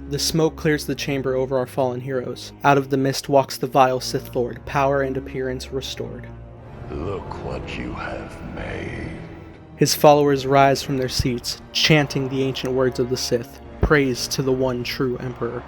The smoke clears the chamber over our fallen heroes. Out of the mist walks the vile Sith Lord, power and appearance restored. Look what you have made. His followers rise from their seats, chanting the ancient words of the Sith, praise to the one true Emperor.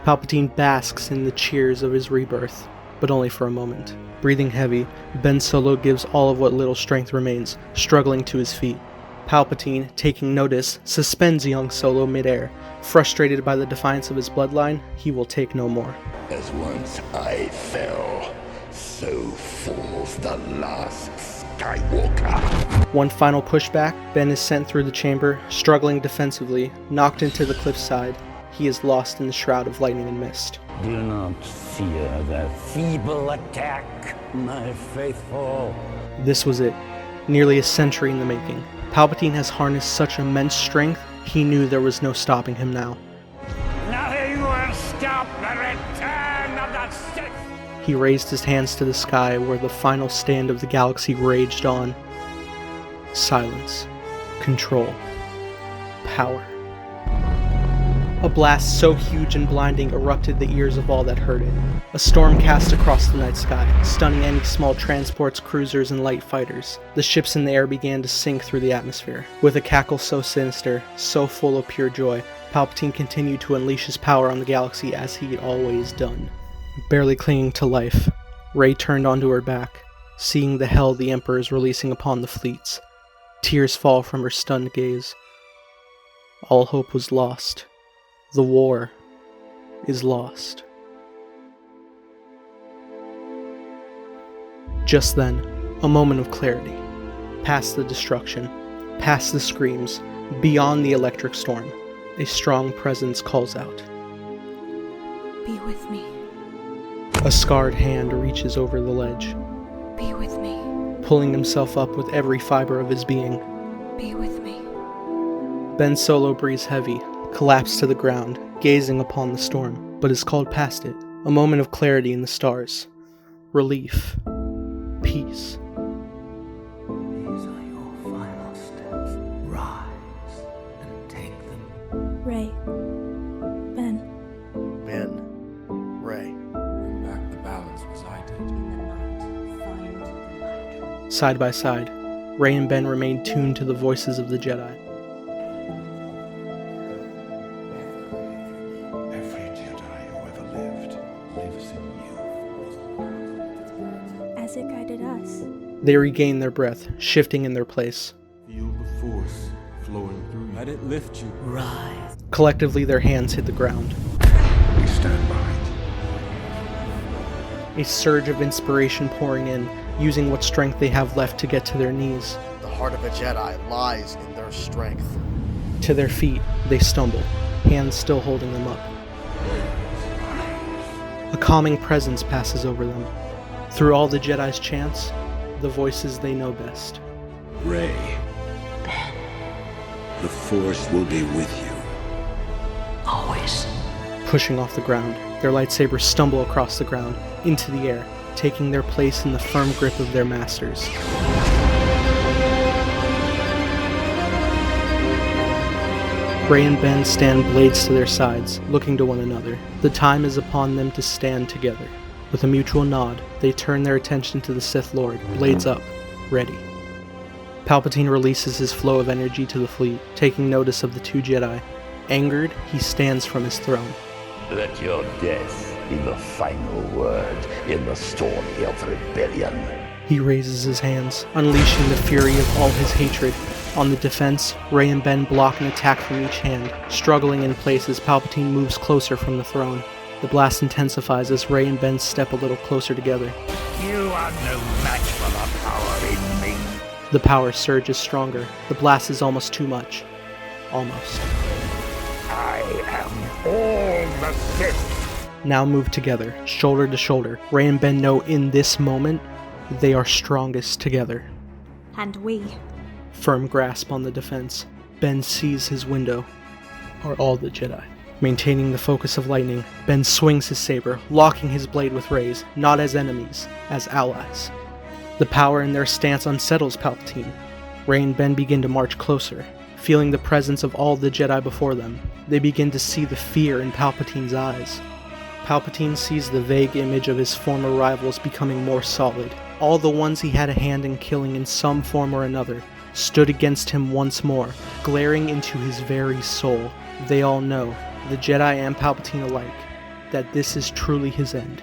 Palpatine basks in the cheers of his rebirth, but only for a moment. Breathing heavy, Ben Solo gives all of what little strength remains, struggling to his feet. Palpatine, taking notice, suspends young Solo midair. Frustrated by the defiance of his bloodline, he will take no more. As once I fell, so falls the last Skywalker. One final pushback, Ben is sent through the chamber, struggling defensively, knocked into the cliffside. He is lost in the shroud of lightning and mist. Do not fear their feeble attack, my faithful. This was it. Nearly a century in the making. Palpatine has harnessed such immense strength, he knew there was no stopping him now. Nothing will stop the return of the Sith! He raised his hands to the sky where the final stand of the galaxy raged on. Silence. Control. Power. A blast so huge and blinding erupted the ears of all that heard it. A storm cast across the night sky, stunning any small transports, cruisers, and light fighters. The ships in the air began to sink through the atmosphere. With a cackle so sinister, so full of pure joy, Palpatine continued to unleash his power on the galaxy as he'd always done. Barely clinging to life, Rey turned onto her back, seeing the hell the Emperor is releasing upon the fleets. Tears fall from her stunned gaze. All hope was lost. The war is lost. Just then, a moment of clarity. Past the destruction, past the screams, beyond the electric storm, a strong presence calls out. Be with me. A scarred hand reaches over the ledge, Be with me. pulling himself up with every fiber of his being. Be with me. Ben Solo breathes heavy, collapsed to the ground, gazing upon the storm, but is called past it. A moment of clarity in the stars. Relief. Peace. These are your final steps. Rise and take them. Rey. Ben. Ben. Rey. Bring back the balance as I did. In the night, find the light. Side by side, Rey and Ben remained tuned to the voices of the Jedi. Every Jedi who ever lived lives in you. As it guided us. They regain their breath, shifting in their place. Feel the Force flowing through you. Let it lift you. Rise. Collectively, their hands hit the ground. We stand behind you. A surge of inspiration pouring in, using what strength they have left to get to their knees. The heart of a Jedi lies in their strength. To their feet, they stumble, hands still holding them up. A calming presence passes over them. Through all the Jedi's chants, the voices they know best. Rey. The Force will be with you. Always. Pushing off the ground, their lightsabers stumble across the ground, into the air, taking their place in the firm grip of their masters. Rey and Ben stand blades to their sides, looking to one another. The time is upon them to stand together. With a mutual nod, they turn their attention to the Sith Lord, blades up, ready. Palpatine releases his flow of energy to the fleet, taking notice of the two Jedi. Angered, he stands from his throne. Let your death be the final word in the story of rebellion. He raises his hands, unleashing the fury of all his hatred. On the defense, Rey and Ben block an attack from each hand, struggling in place as Palpatine moves closer from the throne. The blast intensifies as Rey and Ben step a little closer together. You are no match for the power in me. The power surge is stronger. The blast is almost too much. Almost. I am all the Sith. Now move together, shoulder to shoulder. Rey and Ben know in this moment, they are strongest together. And we. Firm grasp on the defense. Ben sees his window. Are all the Jedi. Maintaining the focus of lightning, Ben swings his saber, locking his blade with Rey's, not as enemies, as allies. The power in their stance unsettles Palpatine. Rey and Ben begin to march closer, feeling the presence of all the Jedi before them. They begin to see the fear in Palpatine's eyes. Palpatine sees the vague image of his former rivals becoming more solid. All the ones he had a hand in killing in some form or another stood against him once more, glaring into his very soul. They all know, the Jedi and Palpatine alike, that this is truly his end.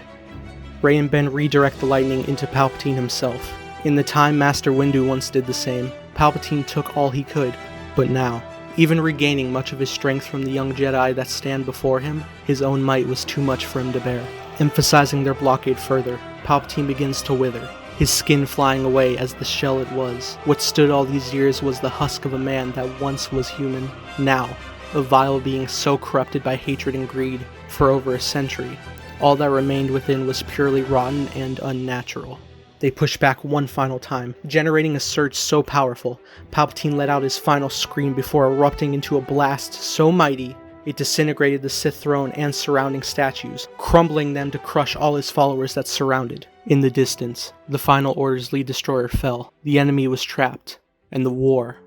Rey and Ben redirect the lightning into Palpatine himself. In the time Master Windu once did the same, Palpatine took all he could, but now, even regaining much of his strength from the young Jedi that stand before him, his own might was too much for him to bear. Emphasizing their blockade further, Palpatine begins to wither, his skin flying away as the shell it was. What stood all these years was the husk of a man that once was human. Now, a vile being so corrupted by hatred and greed for over a century, all that remained within was purely rotten and unnatural. They pushed back one final time, generating a surge so powerful, Palpatine let out his final scream before erupting into a blast so mighty, it disintegrated the Sith throne and surrounding statues, crumbling them to crush all his followers that surrounded. In the distance, the Final Order's lead destroyer fell, the enemy was trapped, and the war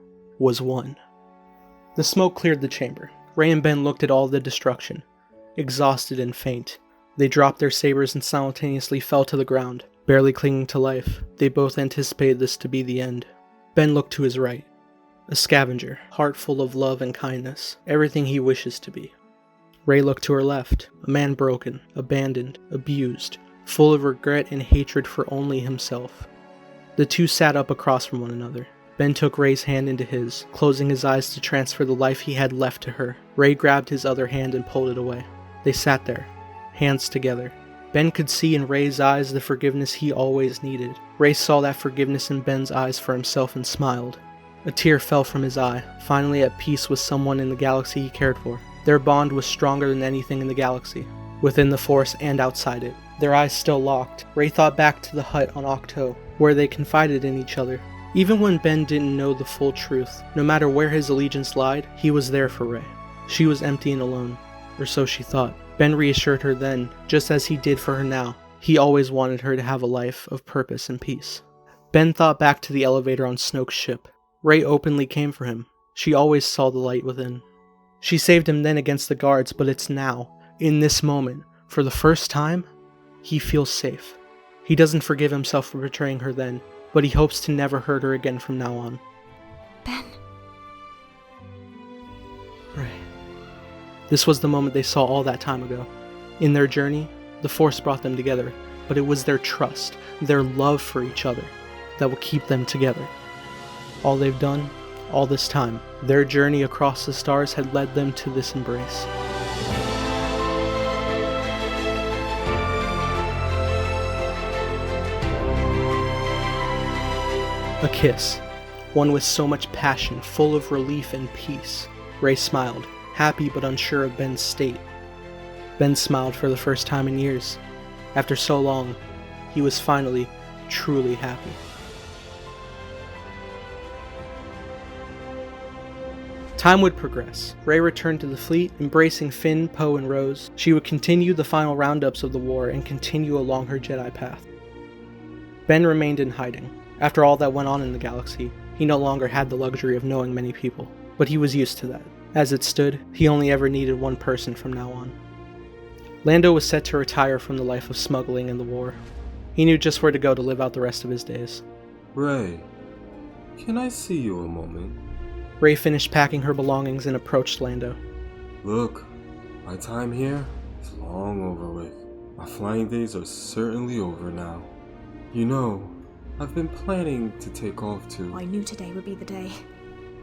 was won. The smoke cleared the chamber. Rey and Ben looked at all the destruction. Exhausted and faint, they dropped their sabers and simultaneously fell to the ground. Barely clinging to life, they both anticipated this to be the end. Ben looked to his right. A scavenger, heart full of love and kindness, everything he wishes to be. Rey looked to her left, a man broken, abandoned, abused, full of regret and hatred for only himself. The two sat up across from one another. Ben took Rey's hand into his, closing his eyes to transfer the life he had left to her. Rey grabbed his other hand and pulled it away. They sat there, hands together. Ben could see in Rey's eyes the forgiveness he always needed. Rey saw that forgiveness in Ben's eyes for himself and smiled. A tear fell from his eye, finally at peace with someone in the galaxy he cared for. Their bond was stronger than anything in the galaxy, within the Force and outside it. Their eyes still locked. Rey thought back to the hut on Ahch-To, where they confided in each other. Even when Ben didn't know the full truth, no matter where his allegiance lied, he was there for Rey. She was empty and alone, or so she thought. Ben reassured her then, just as he did for her now. He always wanted her to have a life of purpose and peace. Ben thought back to the elevator on Snoke's ship. Rey openly came for him. She always saw the light within. She saved him then against the guards, but it's now, in this moment, for the first time, he feels safe. He doesn't forgive himself for betraying her then, but he hopes to never hurt her again from now on. Ben. Rey. This was the moment they saw all that time ago. In their journey, the Force brought them together, but it was their trust, their love for each other, that will keep them together. All they've done, all this time, their journey across the stars had led them to this embrace. A kiss, one with so much passion, full of relief and peace. Rey smiled, happy but unsure of Ben's state. Ben smiled for the first time in years. After so long, he was finally, truly happy. Time would progress. Rey returned to the fleet, embracing Finn, Poe, and Rose. She would continue the final roundups of the war and continue along her Jedi path. Ben remained in hiding. After all that went on in the galaxy, he no longer had the luxury of knowing many people, but he was used to that. As it stood, he only ever needed one person from now on. Lando was set to retire from the life of smuggling and the war. He knew just where to go to live out the rest of his days. Rey, can I see you a moment? Rey finished packing her belongings and approached Lando. Look, my time here is long over with. My flying days are certainly over now. You know, I've been planning to take off too. I knew today would be the day.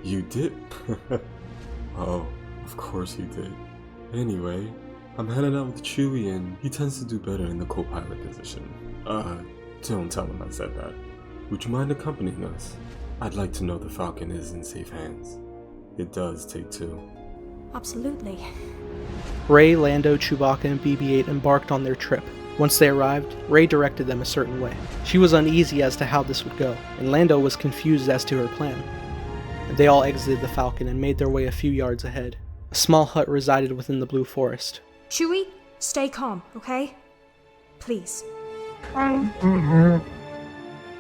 You did? Oh, of course you did. Anyway, I'm heading out with Chewie and he tends to do better in the co-pilot position. Don't tell him I said that. Would you mind accompanying us? I'd like to know the Falcon is in safe hands. It does take two. Absolutely. Rey, Lando, Chewbacca, and BB-8 embarked on their trip. Once they arrived, Rey directed them a certain way. She was uneasy as to how this would go, and Lando was confused as to her plan. They all exited the Falcon and made their way a few yards ahead. A small hut resided within the Blue Forest. Chewie, stay calm, okay? Please.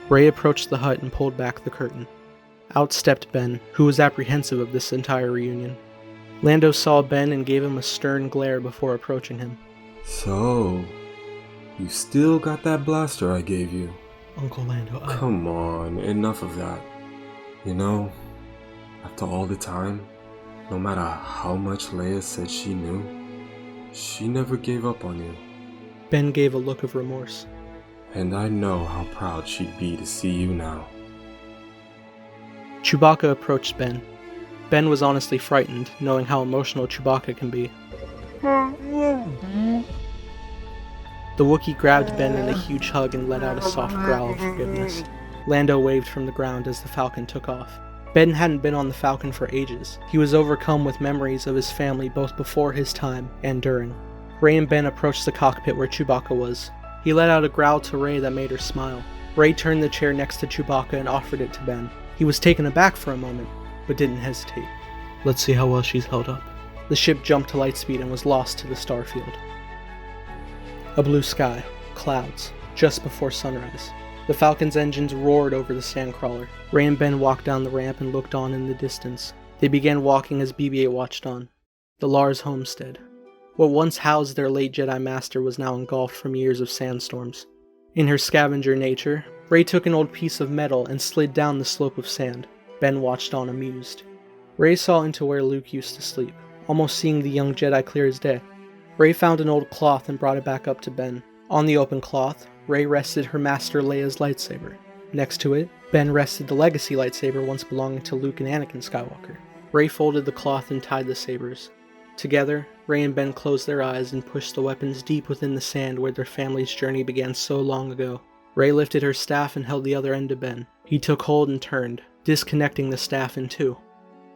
Rey approached the hut and pulled back the curtain. Out stepped Ben, who was apprehensive of this entire reunion. Lando saw Ben and gave him a stern glare before approaching him. So, you still got that blaster I gave you? Uncle Lando, Come on, enough of that. You know, after all the time, no matter how much Leia said she knew, she never gave up on you. Ben gave a look of remorse. And I know how proud she'd be to see you now. Chewbacca approached Ben. Ben was honestly frightened, knowing how emotional Chewbacca can be. The Wookiee grabbed Ben in a huge hug and let out a soft growl of forgiveness. Lando waved from the ground as the Falcon took off. Ben hadn't been on the Falcon for ages. He was overcome with memories of his family both before his time and during. Rey and Ben approached the cockpit where Chewbacca was. He let out a growl to Rey that made her smile. Rey turned the chair next to Chewbacca and offered it to Ben. He was taken aback for a moment, but didn't hesitate. Let's see how well she's held up. The ship jumped to lightspeed and was lost to the starfield. A blue sky, clouds, just before sunrise. The Falcon's engines roared over the sandcrawler. Rey and Ben walked down the ramp and looked on in the distance. They began walking as BB-8 watched on. The Lars homestead. What once housed their late Jedi Master was now engulfed from years of sandstorms. In her scavenger nature, Rey took an old piece of metal and slid down the slope of sand. Ben watched on amused. Rey saw into where Luke used to sleep, almost seeing the young Jedi clear as day. Rey found an old cloth and brought it back up to Ben. On the open cloth, Rey rested her master Leia's lightsaber. Next to it, Ben rested the legacy lightsaber once belonging to Luke and Anakin Skywalker. Rey folded the cloth and tied the sabers. Together, Rey and Ben closed their eyes and pushed the weapons deep within the sand where their family's journey began so long ago. Rey lifted her staff and held the other end to Ben. He took hold and turned, disconnecting the staff in two.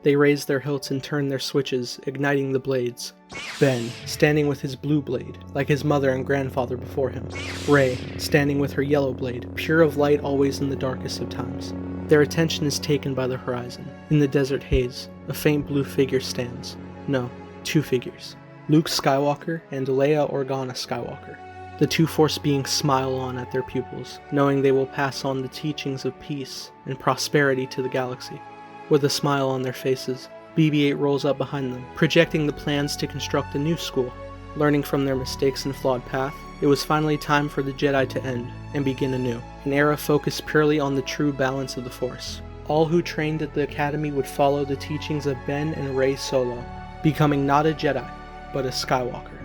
They raised their hilts and turned their switches, igniting the blades. Ben, standing with his blue blade, like his mother and grandfather before him. Rey, standing with her yellow blade, pure of light always in the darkest of times. Their attention is taken by the horizon. In the desert haze, a faint blue figure stands. No, two figures. Luke Skywalker and Leia Organa Skywalker. The two Force beings smile on at their pupils, knowing they will pass on the teachings of peace and prosperity to the galaxy. With a smile on their faces, BB-8 rolls up behind them, projecting the plans to construct a new school. Learning from their mistakes and flawed path, it was finally time for the Jedi to end and begin anew, an era focused purely on the true balance of the Force. All who trained at the Academy would follow the teachings of Ben and Rey Solo, becoming not a Jedi, but a Skywalker.